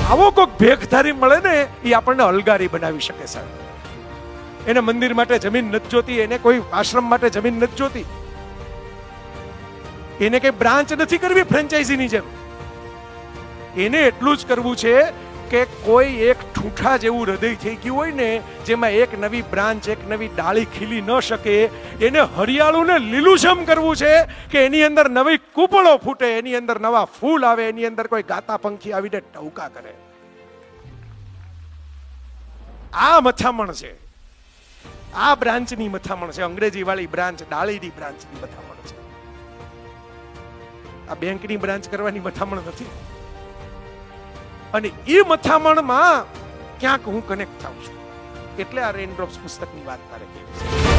આવો કોઈક ભેખધારી મળે ને એ આપણને અલગારી બનાવી શકે સાહેબ. એને મંદિર માટે જમીન નથી જોતી, એને કોઈ આશ્રમ માટે જમીન નથી જોતી, એને કઈ બ્રાન્ચ નથી કરવી ફ્રેન્ચાઇઝીની જેમ. એને એટલું જ કરવું છે કે કોઈ એક ઠૂઠા જેવું હૃદય થઈ ગયું હોય ને, જેમાં એક નવી બ્રાન્ચ, એક નવી ડાળી ખીલી ન શકે, એને હરિયાળું ને લીલુંછમ કરવું છે કે એની અંદર નવી કૂપળો ફૂટે, એની અંદર નવા ફૂલ આવે, એની અંદર કોઈ ગાતા પંખી આવીને ટહુકા કરે. આ મથામણ છે, આ બ્રાન્ચની મથામણ છે, અંગ્રેજી વાળી બ્રાન્ચ, ડાળીની બ્રાન્ચની મથામણ છે. આ બેંકની બ્રાન્ચ કરવાની મથામણ નથી. અને એ મથામણમાં ક્યાંક હું કનેક્ટ થાઉં છું, એટલે આ રેઇનડ્રોપ્સ પુસ્તકની વાત મારે કહેવી છે.